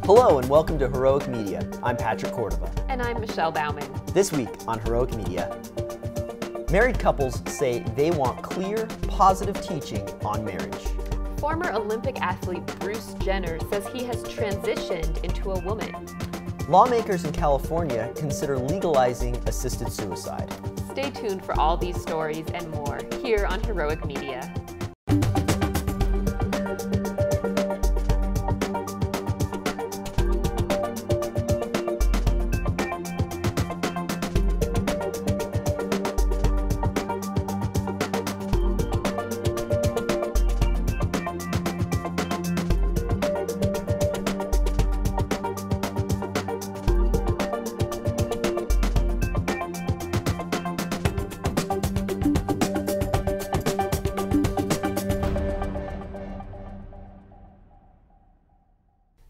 Hello and welcome to Heroic Media. I'm Patrick Cordova. And I'm Michelle Bauman. This week on Heroic Media, married couples say they want clear, positive teaching on marriage. Former Olympic athlete Bruce Jenner says he has transitioned into a woman. Lawmakers in California consider legalizing assisted suicide. Stay tuned for all these stories and more here on Heroic Media.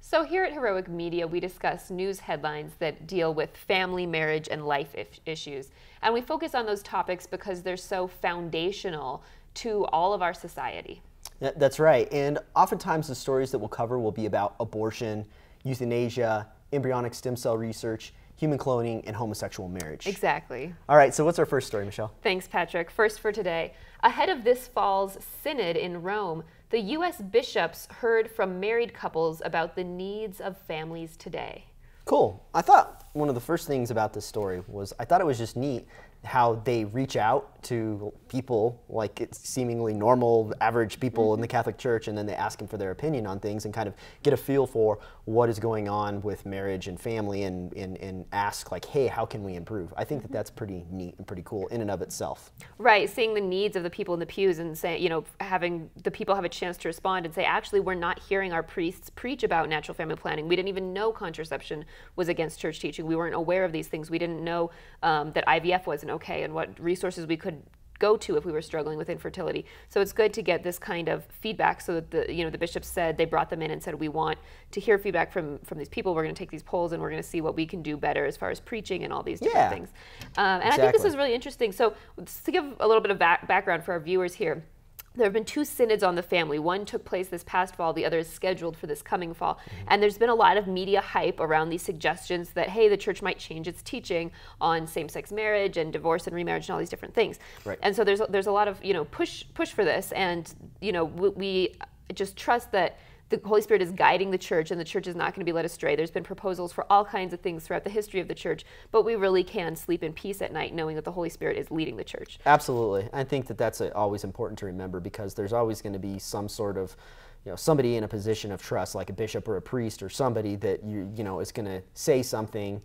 So here at Heroic Media, we discuss news headlines that deal with family, marriage, and life issues. And we focus on those topics because they're so foundational to all of our society. That's right. And oftentimes the stories that we'll cover will be about abortion, euthanasia, embryonic stem cell research, human cloning, and homosexual marriage. Exactly. All right, so what's our first story, Michelle? Thanks, Patrick. First for today. Ahead of this fall's synod in Rome, the U.S. bishops heard from married couples about the needs of families today. Cool. I thought one of the first things about this story was I thought it was just neat how they reach out to people like it's seemingly normal, average people in the Catholic Church, and then they ask them for their opinion on things and kind of get a feel for what is going on with marriage and family and ask like, hey, how can we improve? I think that that's pretty neat and pretty cool in and of itself. Right, seeing the needs of the people in the pews and say, you know, having the people have a chance to respond and say, actually, we're not hearing our priests preach about natural family planning. We didn't even know contraception was against church teaching. We weren't aware of these things. We didn't know that IVF wasn't okay and what resources we could go to if we were struggling with infertility. So it's good to get this kind of feedback so that the bishops said, they brought them in and said, we want to hear feedback from these people. We're going to take these polls and we're going to see what we can do better as far as preaching and all these different things. And I think this is really interesting. So to give a little bit of background for our viewers here, there have been two synods on the family. One took place this past fall, the other is scheduled for this coming fall. And there's been a lot of media hype around these suggestions that, hey, the church might change its teaching on same-sex marriage and divorce and remarriage and all these different things. Right. And so there's a lot of push for this, and we just trust that the Holy Spirit is guiding the church, and the church is not going to be led astray. There's been proposals for all kinds of things throughout the history of the church, but we really can sleep in peace at night knowing that the Holy Spirit is leading the church. Absolutely. I think that that's always important to remember, because there's always going to be some sort of, somebody in a position of trust, like a bishop or a priest or somebody that is going to say something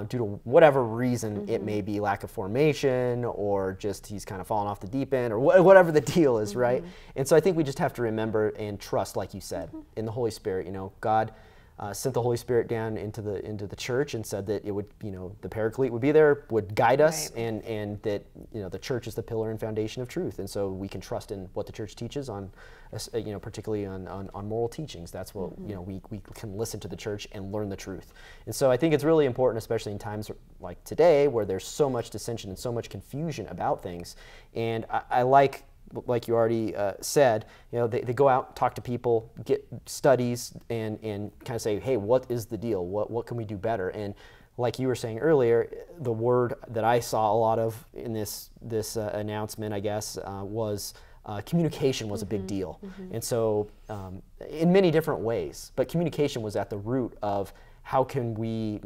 due to whatever reason. It may be lack of formation, or just he's kind of fallen off the deep end, or whatever the deal is, right? And so I think we just have to remember and trust, like you said, in the Holy Spirit. God sent the Holy Spirit down into the church and said that it would, the Paraclete would be there, would guide us, and that the church is the pillar and foundation of truth, and so we can trust in what the church teaches on, particularly on moral teachings. That's what we can listen to the church and learn the truth. And so I think it's really important, especially in times like today, where there's so much dissension and so much confusion about things. And I like you already said, they go out, talk to people, get studies, and kind of say, hey, what is the deal? What can we do better? And like you were saying earlier, the word that I saw a lot of in this announcement, I guess, was communication was a big deal. And so in many different ways, but communication was at the root of how can we,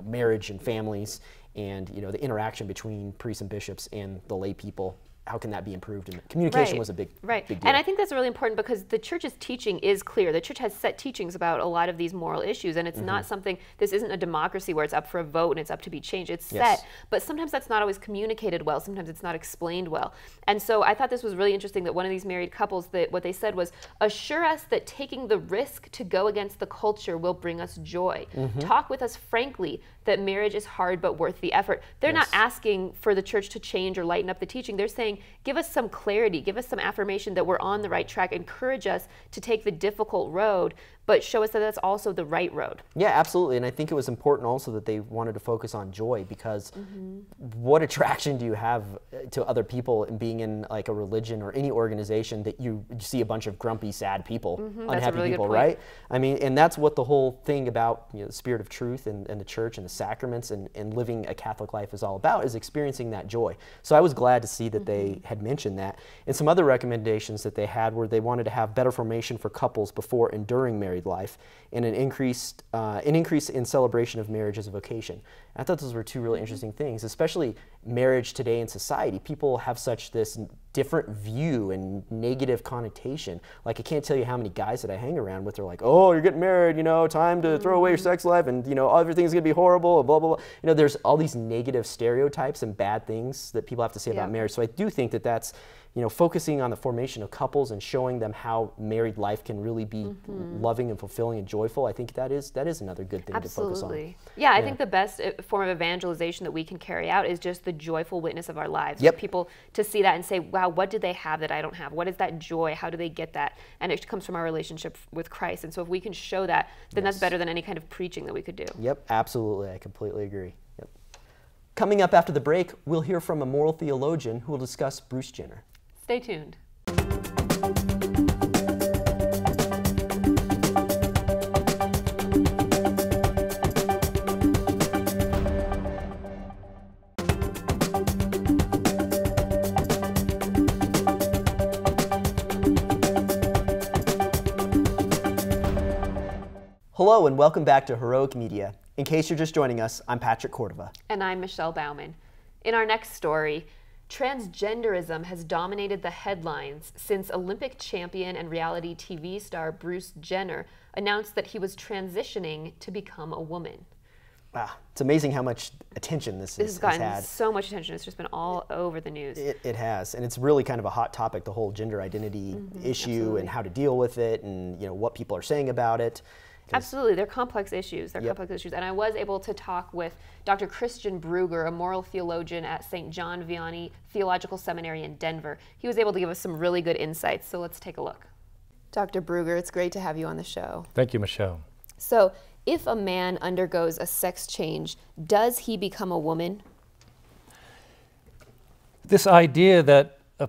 marriage and families and, the interaction between priests and bishops and the lay people, how can that be improved? And communication was a big deal. And I think that's really important, because the church's teaching is clear. The church has set teachings about a lot of these moral issues, and it's not something, this isn't a democracy where it's up for a vote and it's up to be changed. It's set, but sometimes that's not always communicated well. Sometimes it's not explained well. And so I thought this was really interesting that one of these married couples, that what they said was, assure us that taking the risk to go against the culture will bring us joy. Talk with us frankly. that marriage is hard but worth the effort. They're not asking for the church to change or lighten up the teaching. They're saying, give us some clarity, give us some affirmation that we're on the right track, encourage us to take the difficult road, but show us that that's also the right road. Yeah, absolutely. And I think it was important also that they wanted to focus on joy, because what attraction do you have to other people in being in like a religion or any organization that you see a bunch of grumpy, sad people, unhappy really people, good point. right? I mean, and that's what the whole thing about, you know, the spirit of truth and the church and the sacraments and living a Catholic life is all about, is experiencing that joy. So I was glad to see that they had mentioned that. And some other recommendations that they had were they wanted to have better formation for couples before and during marriage life, and an increase in celebration of marriage as a vocation. And I thought those were two really interesting things, especially marriage today in society. People have such this different view and negative connotation. Like, I can't tell you how many guys that I hang around with are like, oh, you're getting married, you know, time to throw away your sex life, and, you know, everything's gonna be horrible, and blah, blah, blah. You know, there's all these negative stereotypes and bad things that people have to say about marriage. So I do think that that's, you know, focusing on the formation of couples and showing them how married life can really be loving and fulfilling and joyful. I think that is another good thing to focus on. Yeah, I think the best form of evangelization that we can carry out is just the joyful witness of our lives. Yep. For people to see that and say, wow, what do they have that I don't have? What is that joy? How do they get that? And it comes from our relationship with Christ. And so if we can show that, then that's better than any kind of preaching that we could do. Yep, absolutely. I completely agree. Yep. Coming up after the break, we'll hear from a moral theologian who will discuss Bruce Jenner. Stay tuned. Hello and welcome back to Heroic Media. In case you're just joining us, I'm Patrick Cordova. And I'm Michelle Bauman. In our next story, transgenderism has dominated the headlines since Olympic champion and reality TV star Bruce Jenner announced that he was transitioning to become a woman. Wow, it's amazing how much attention this has gotten had. So much attention. It's just been all over the news. It has, and it's really kind of a hot topic, the whole gender identity issue and how to deal with it, and, you know, what people are saying about it. Absolutely, they're complex issues. They're complex issues, and I was able to talk with Dr. Christian Brugger, a moral theologian at St. John Vianney Theological Seminary in Denver. He was able to give us some really good insights, so let's take a look. Dr. Brugger, it's great to have you on the show. Thank you, Michelle. So, if a man undergoes a sex change, does he become a woman? This idea that a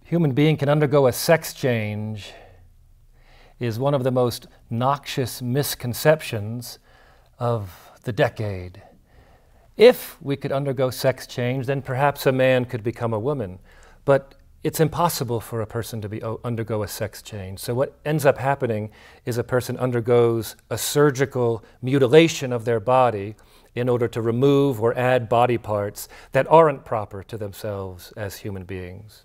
human being can undergo a sex change is one of the most noxious misconceptions of the decade. If we could undergo sex change, then perhaps a man could become a woman. But it's impossible for a person to undergo a sex change. So what ends up happening is a person undergoes a surgical mutilation of their body in order to remove or add body parts that aren't proper to themselves as human beings.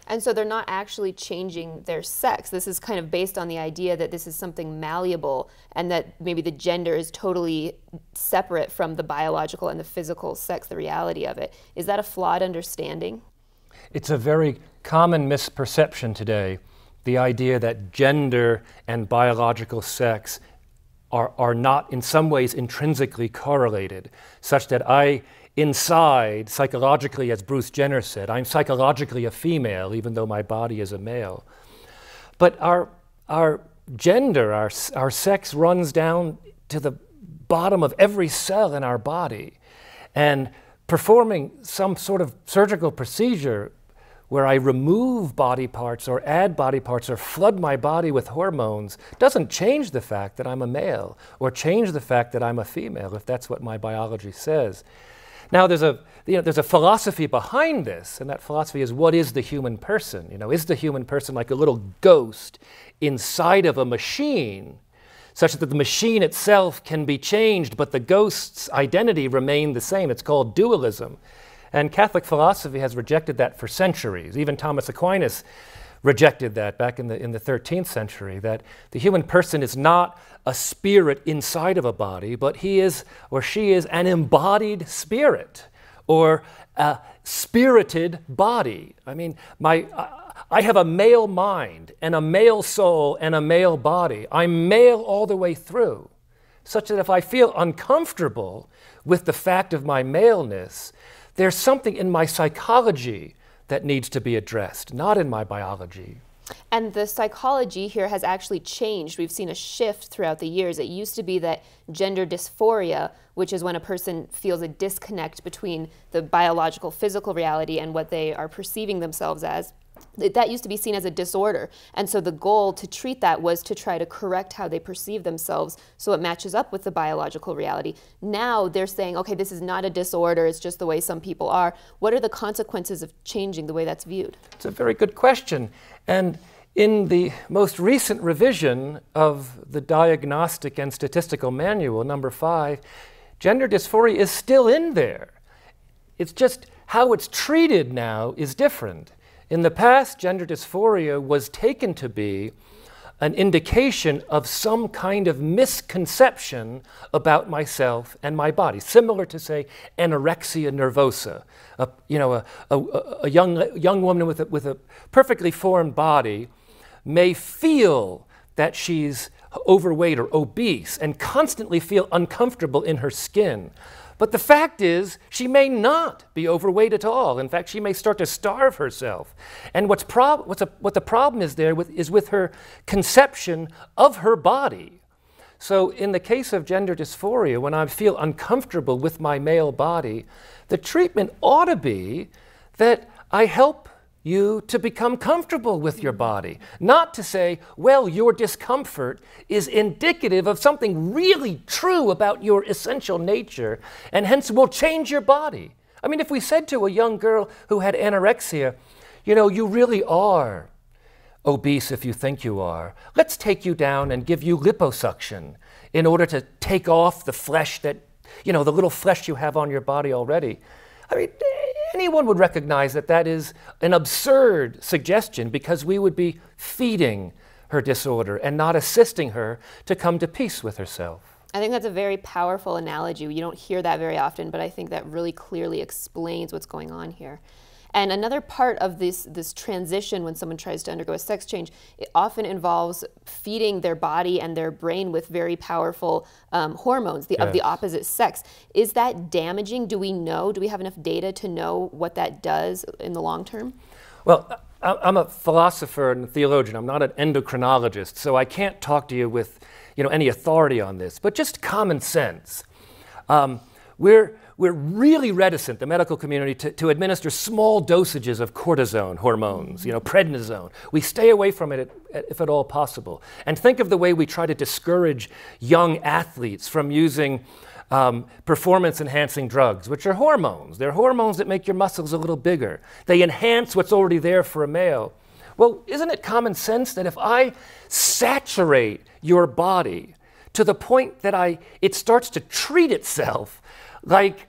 And so they're not actually changing their sex. This is kind of based on the idea that this is something malleable and that maybe the gender is totally separate from the biological and the physical sex, the reality of it. Is that a flawed understanding? It's a very common misperception today, the idea that gender and biological sex are not in some ways intrinsically correlated, such that inside, psychologically, as Bruce Jenner said, I'm psychologically a female, even though my body is a male. But our gender, our sex runs down to the bottom of every cell in our body. And performing some sort of surgical procedure where I remove body parts or add body parts or flood my body with hormones doesn't change the fact that I'm a male or change the fact that I'm a female, if that's what my biology says. Now, there's a philosophy behind this, and that philosophy is, what is the human person? You know, is the human person like a little ghost inside of a machine, such that the machine itself can be changed, but the ghost's identity remained the same? It's called dualism. And Catholic philosophy has rejected that for centuries. Even Thomas Aquinas rejected that back in the 13th century, that the human person is not a spirit inside of a body, but he is or she is an embodied spirit or a spirited body. I mean, I have a male mind and a male soul and a male body. I'm male all the way through. such that if I feel uncomfortable with the fact of my maleness, there's something in my psychology that needs to be addressed, not in my biology. And the psychology here has actually changed. We've seen a shift throughout the years. It used to be that gender dysphoria, which is when a person feels a disconnect between the biological, physical reality and what they are perceiving themselves as, that used to be seen as a disorder. And so the goal to treat that was to try to correct how they perceive themselves so it matches up with the biological reality. Now they're saying, okay, this is not a disorder, it's just the way some people are. What are the consequences of changing the way that's viewed? It's a very good question. And in the most recent revision of the Diagnostic and Statistical Manual, number 5, gender dysphoria is still in there. It's just how it's treated now is different. In the past, gender dysphoria was taken to be an indication of some kind of misconception about myself and my body, similar to, say, anorexia nervosa. A young woman with a perfectly formed body may feel that she's overweight or obese and constantly feel uncomfortable in her skin. But the fact is, she may not be overweight at all. In fact, she may start to starve herself. And what the problem is there is with her conception of her body. So in the case of gender dysphoria, when I feel uncomfortable with my male body, the treatment ought to be that I help you to become comfortable with your body. Not to say, well, your discomfort is indicative of something really true about your essential nature, and hence will change your body. I mean, if we said to a young girl who had anorexia, you really are obese if you think you are. Let's take you down and give you liposuction in order to take off the flesh that, the little flesh you have on your body already. I mean, anyone would recognize that that is an absurd suggestion because we would be feeding her disorder and not assisting her to come to peace with herself. I think that's a very powerful analogy. You don't hear that very often, but I think that really clearly explains what's going on here. And another part of this transition when someone tries to undergo a sex change, it often involves feeding their body and their brain with very powerful hormones of the opposite sex. Is that damaging? Do we know? Do we have enough data to know what that does in the long term? Well, I'm a philosopher and a theologian. I'm not an endocrinologist, so I can't talk to you with any authority on this, but just common sense. We're really reticent, the medical community, to administer small dosages of cortisone hormones, prednisone. We stay away from it if at all possible. And think of the way we try to discourage young athletes from using performance-enhancing drugs, which are hormones. They're hormones that make your muscles a little bigger. They enhance what's already there for a male. Well, isn't it common sense that if I saturate your body to the point that it starts to treat itself like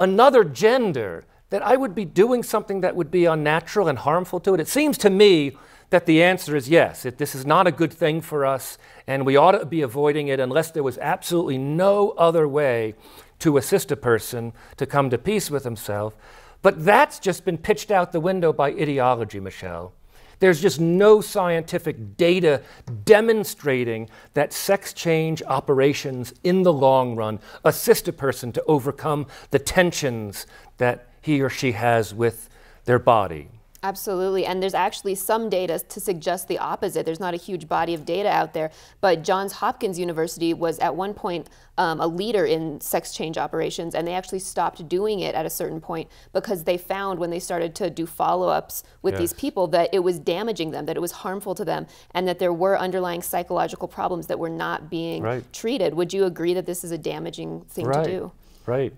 another gender, that I would be doing something that would be unnatural and harmful to it? It seems to me that the answer is yes. This is not a good thing for us, and we ought to be avoiding it unless there was absolutely no other way to assist a person to come to peace with himself. But that's just been pitched out the window by ideology, Michelle. There's just no scientific data demonstrating that sex change operations in the long run assist a person to overcome the tensions that he or she has with their body. Absolutely, and there's actually some data to suggest the opposite. There's not a huge body of data out there, but Johns Hopkins University was at one point a leader in sex change operations, and they actually stopped doing it at a certain point because they found when they started to do follow-ups with these people that it was damaging them, that it was harmful to them, and that there were underlying psychological problems that were not being treated. Would you agree that this is a damaging thing to do? Right.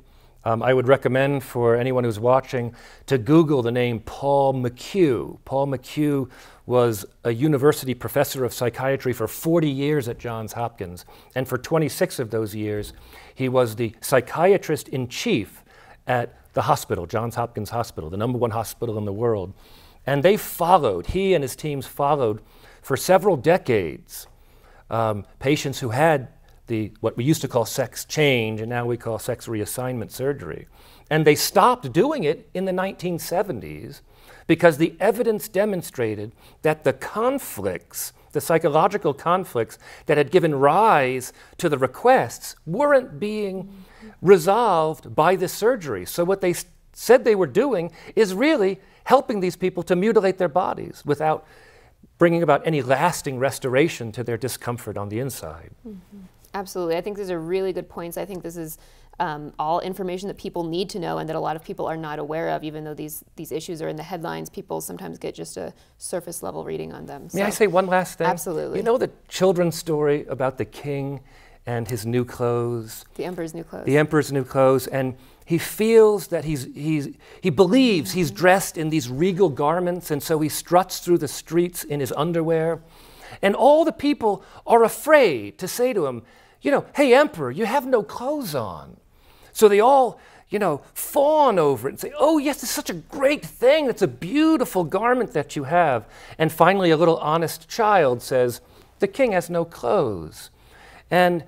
I would recommend for anyone who's watching to Google the name Paul McHugh. Paul McHugh was a university professor of psychiatry for 40 years at Johns Hopkins, and for 26 of those years, he was the psychiatrist in chief at the hospital, Johns Hopkins Hospital, the #1 hospital in the world. And he and his teams followed for several decades patients who had what we used to call sex change, and now we call sex reassignment surgery. And they stopped doing it in the 1970s because the evidence demonstrated that the conflicts the psychological conflicts that had given rise to the requests weren't being resolved by this surgery. So what they said they were doing is really helping these people to mutilate their bodies without bringing about any lasting restoration to their discomfort on the inside. Absolutely. I think these are really good points. I think this is all information that people need to know and that a lot of people are not aware of. Even though these issues are in the headlines, people sometimes get just a surface level reading on them. May I say one last thing? Absolutely. You know the children's story about the king and his new clothes? The emperor's new clothes. The emperor's new clothes. And he feels that he believes he's dressed in these regal garments, and so he struts through the streets in his underwear. And all the people are afraid to say to him, you know, hey, emperor, you have no clothes on. So they all, you know, fawn over it and say, oh, yes, it's such a great thing. It's a beautiful garment that you have. And finally, a little honest child says, the king has no clothes. And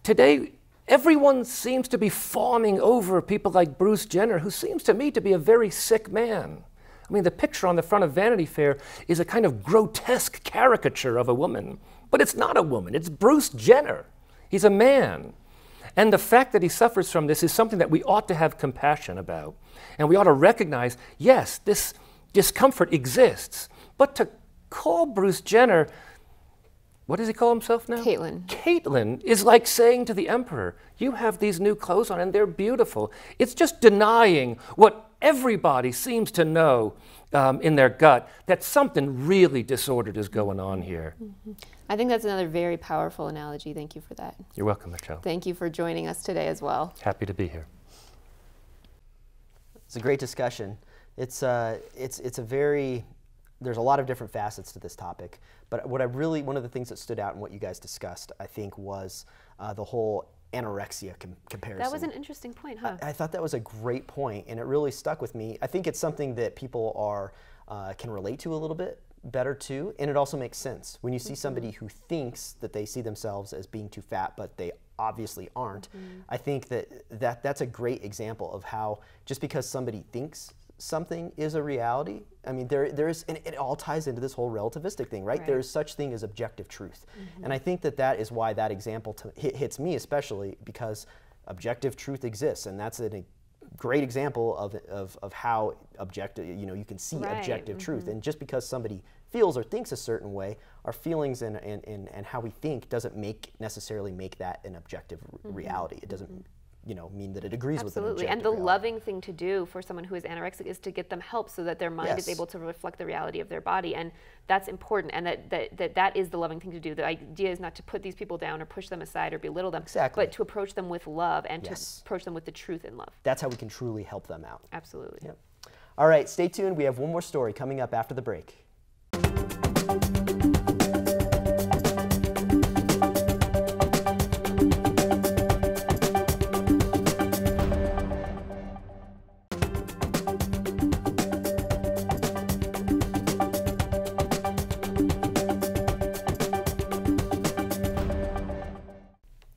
today, everyone seems to be fawning over people like Bruce Jenner, who seems to me to be a very sick man. I mean, the picture on the front of Vanity Fair is a kind of grotesque caricature of a woman. But it's not a woman, it's Bruce Jenner. He's a man. And the fact that he suffers from this is something that we ought to have compassion about. And we ought to recognize, yes, this discomfort exists. But to call Bruce Jenner, what does he call himself now? Caitlyn. Caitlyn is like saying to the emperor, you have these new clothes on and they're beautiful. It's just denying what everybody seems to know in their gut, that something really disordered is going on here. I think that's another very powerful analogy. Thank you for that. You're welcome, Michelle. Thank you for joining us today as well. Happy to be here. It's a great discussion. It's a very, there's a lot of different facets to this topic, but one of the things that stood out in what you guys discussed, I think, was the whole anorexia comparison. That was an interesting point, huh? I thought that was a great point, and it really stuck with me. I think it's something that people can relate to a little bit better too, and it also makes sense. When you see somebody who thinks that they see themselves as being too fat, but they obviously aren't, I think that's a great example of how just because somebody thinks something is a reality, I mean, there is, and it all ties into this whole relativistic thing, right? There is such thing as objective truth. And I think that is why that example hits me especially, because objective truth exists, and that's a great example of how objective, you know, you can see objective truth. And just because somebody feels or thinks a certain way, our feelings and how we think doesn't necessarily make that an objective reality. It doesn't you know, mean that it agrees with an objective and the reality. loving thing to do for someone who is anorexic is to get them help so that their mind is able to reflect the reality of their body, and that's important, and that is the loving thing to do. The idea is not to put these people down or push them aside or belittle them, but to approach them with love and to approach them with the truth in love. That's how we can truly help them out. Absolutely. Yep. All right, stay tuned. We have one more story coming up after the break.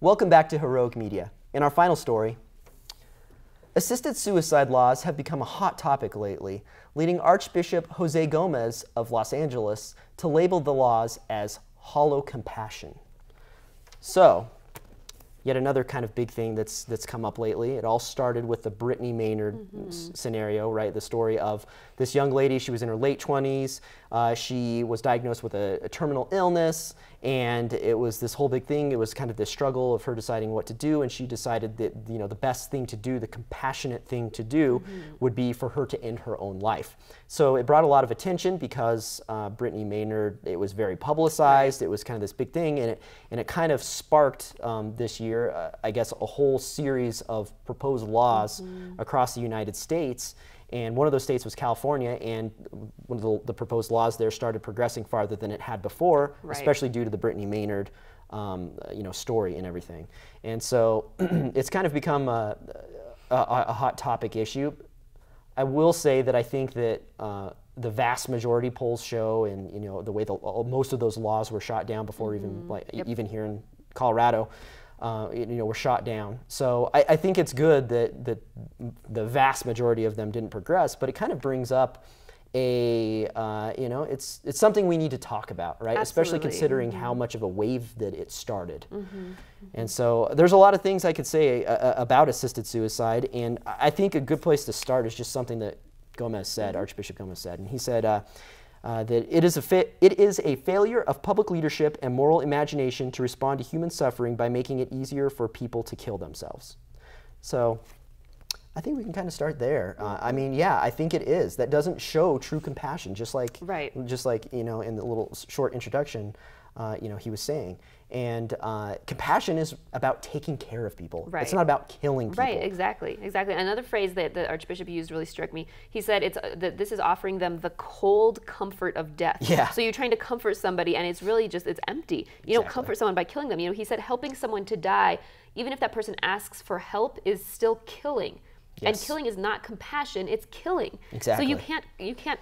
Welcome back to Heroic Media. In our final story, assisted suicide laws have become a hot topic lately, leading Archbishop Jose Gomez of Los Angeles to label the laws as hollow compassion. So, yet another kind of big thing that's come up lately. It all started with the Brittany Maynard scenario, right? The story of this young lady. She was in her late 20s. She was diagnosed with a terminal illness, and it was this whole big thing. It was kind of this struggle of her deciding what to do, and she decided that, you know, the best thing to do, the compassionate thing to do, would be for her to end her own life. So it brought a lot of attention because Brittany Maynard, it was very publicized. It was kind of this big thing, and it kind of sparked this year, I guess, a whole series of proposed laws across the United States. And one of those states was California, and one of the proposed laws there started progressing farther than it had before, especially due to the Brittany Maynard story and everything. And so it's kind of become a hot topic issue. I will say that I think that the vast majority polls show, and you know, the way most of those laws were shot down before even here in Colorado, were shot down. So I think it's good that the vast majority of them didn't progress, but it kind of brings up it's something we need to talk about, right? Absolutely. Especially considering how much of a wave that it started. And so there's a lot of things I could say about assisted suicide, and I think a good place to start is just something that Gomez said, Archbishop Gomez said, and he said that it is a failure of public leadership and moral imagination to respond to human suffering by making it easier for people to kill themselves. So I think we can kind of start there. I mean, yeah, I think it is. That doesn't show true compassion, just like in the little short introduction, he was saying. And compassion is about taking care of people. Right. It's not about killing people. Right, exactly. Another phrase that the Archbishop used really struck me. He said that this is offering them the cold comfort of death. Yeah. So you're trying to comfort somebody, and it's really just, it's empty. You don't comfort someone by killing them. He said helping someone to die, even if that person asks for help, is still killing. Yes. And killing is not compassion, it's killing. Exactly. So you can't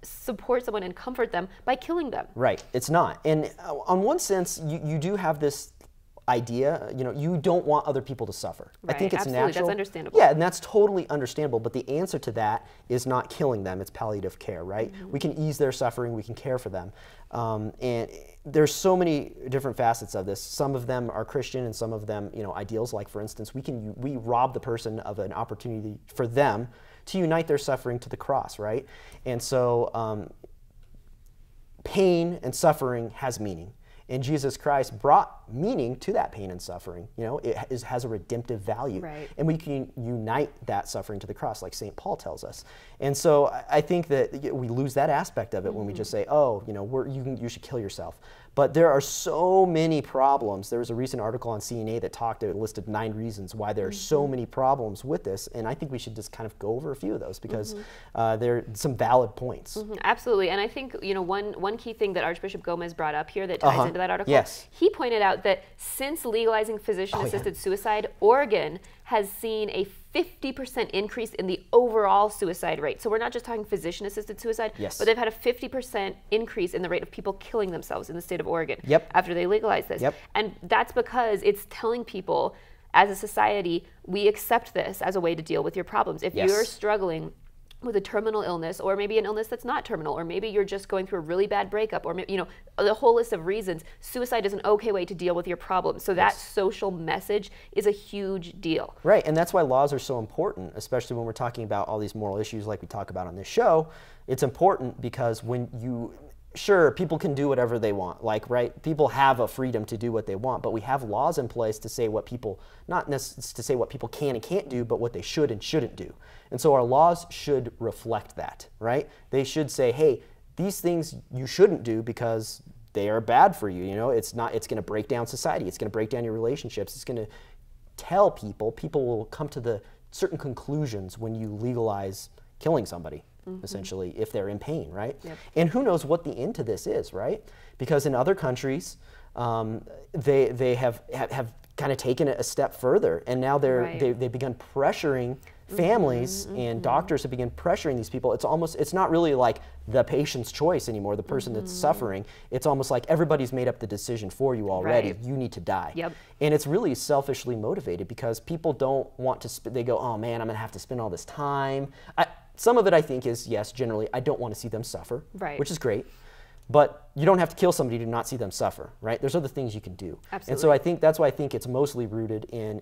support someone and comfort them by killing them. Right, it's not. And on one sense, you do have this idea, you don't want other people to suffer. Right, I think it's absolutely, natural. that's understandable. Yeah, and that's totally understandable, but the answer to that is not killing them, it's palliative care, right? We can ease their suffering, we can care for them. And there's so many different facets of this. Some of them are Christian and some of them, ideals, like for instance, we rob the person of an opportunity for them to unite their suffering to the cross, right? And so pain and suffering has meaning. And Jesus Christ brought meaning to that pain and suffering. It has a redemptive value. Right. And we can unite that suffering to the cross, like St. Paul tells us. And so I think that we lose that aspect of it when we just say, oh, you should kill yourself. But there are so many problems. There was a recent article on CNA that listed 9 reasons why there are so many problems with this, and I think we should just kind of go over a few of those because there are some valid points. Absolutely, and I think one key thing that Archbishop Gomez brought up here that ties into that article, he pointed out that since legalizing physician-assisted suicide, Oregon has seen a 50% increase in the overall suicide rate. So we're not just talking physician-assisted suicide, but they've had a 50% increase in the rate of people killing themselves in the state of Oregon after they legalized this. And that's because it's telling people, as a society, we accept this as a way to deal with your problems. If you're struggling with a terminal illness, or maybe an illness that's not terminal, or maybe you're just going through a really bad breakup, or the whole list of reasons, suicide is an okay way to deal with your problems. So that social message is a huge deal. Right, and that's why laws are so important, especially when we're talking about all these moral issues like we talk about on this show. It's important because sure, people can do whatever they want, people have a freedom to do what they want, but we have laws in place to say what people, not necessarily to say what people can and can't do, but what they should and shouldn't do. And so our laws should reflect that, right? They should say, hey, these things you shouldn't do because they are bad for you. It's going to break down society. It's going to break down your relationships. It's going to tell people will come to the certain conclusions when you legalize killing somebody, essentially, if they're in pain, right? And who knows what the end to this is, right? Because in other countries, they have kind of taken it a step further, and now they've begun pressuring families, and doctors have begun pressuring these people. It's not really like the patient's choice anymore, the person that's suffering. It's almost like everybody's made up the decision for you already. You need to die. And it's really selfishly motivated because people don't want to, they go, oh man, I'm gonna have to spend all this time. Some of it I think is, yes, generally, I don't want to see them suffer, which is great. But you don't have to kill somebody to not see them suffer, right? There's other things you can do. Absolutely. And so I think that's why I think it's mostly rooted in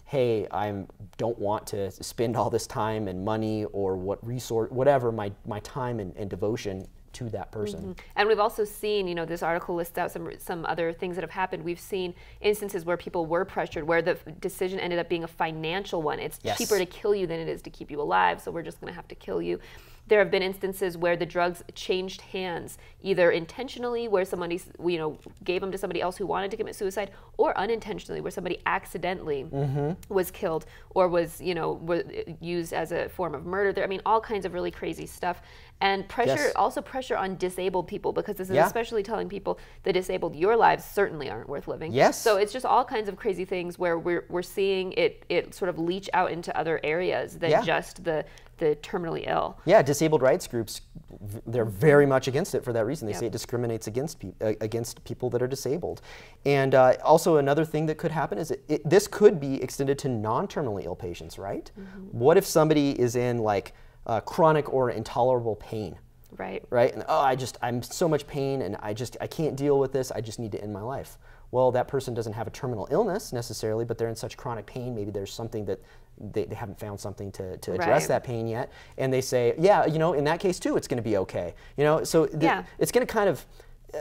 hey, I don't want to spend all this time and money or whatever my time and devotion to that person. And we've also seen, this article lists out some other things that have happened. We've seen instances where people were pressured, where the decision ended up being a financial one. It's cheaper to kill you than it is to keep you alive, so we're just going to have to kill you. There have been instances where the drugs changed hands, either intentionally, where somebody, gave them to somebody else who wanted to commit suicide, or unintentionally, where somebody accidentally was killed or was, used as a form of murder. All kinds of really crazy stuff. And also pressure on disabled people, because this is especially telling people, the disabled, your lives certainly aren't worth living. So it's just all kinds of crazy things where we're seeing it sort of leach out into other areas than just the terminally ill. Disabled rights groups, they're very much against it for that reason. They say it discriminates against people that are disabled. And also another thing that could happen is this could be extended to non-terminally ill patients, right? What if somebody is in chronic or intolerable pain, Right. Right? And I'm so much pain and I can't deal with this. I just need to end my life. Well, that person doesn't have a terminal illness necessarily, but they're in such chronic pain. Maybe there's something that they haven't found something to address that pain yet. And they say, yeah, in that case too, it's going to be okay. So it's going to kind of,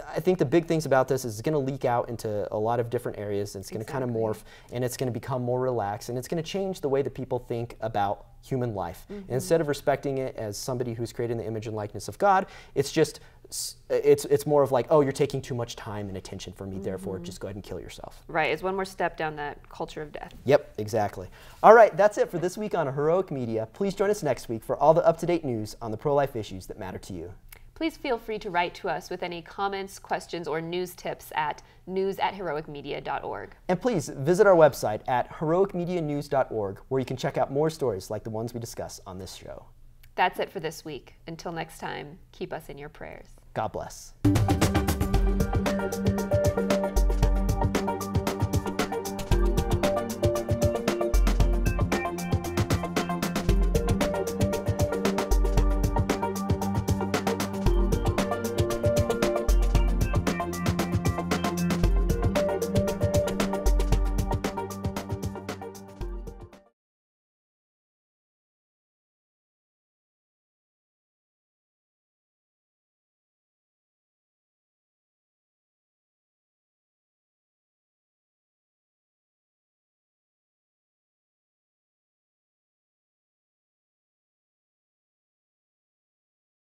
I think the big things about this is it's going to leak out into a lot of different areas, and it's going to kind of morph, and it's going to become more relaxed, and it's going to change the way that people think about human life. And instead of respecting it as somebody who's created in the image and likeness of God, it's just, it's more of like, oh, you're taking too much time and attention from me, therefore just go ahead and kill yourself. Right, it's one more step down that culture of death. Yep, exactly. All right, that's it for this week on Heroic Media. Please join us next week for all the up-to-date news on the pro-life issues that matter to you. Please feel free to write to us with any comments, questions, or news tips at news@heroicmedia.org. And please visit our website at heroicmedianews.org, where you can check out more stories like the ones we discuss on this show. That's it for this week. Until next time, keep us in your prayers. God bless.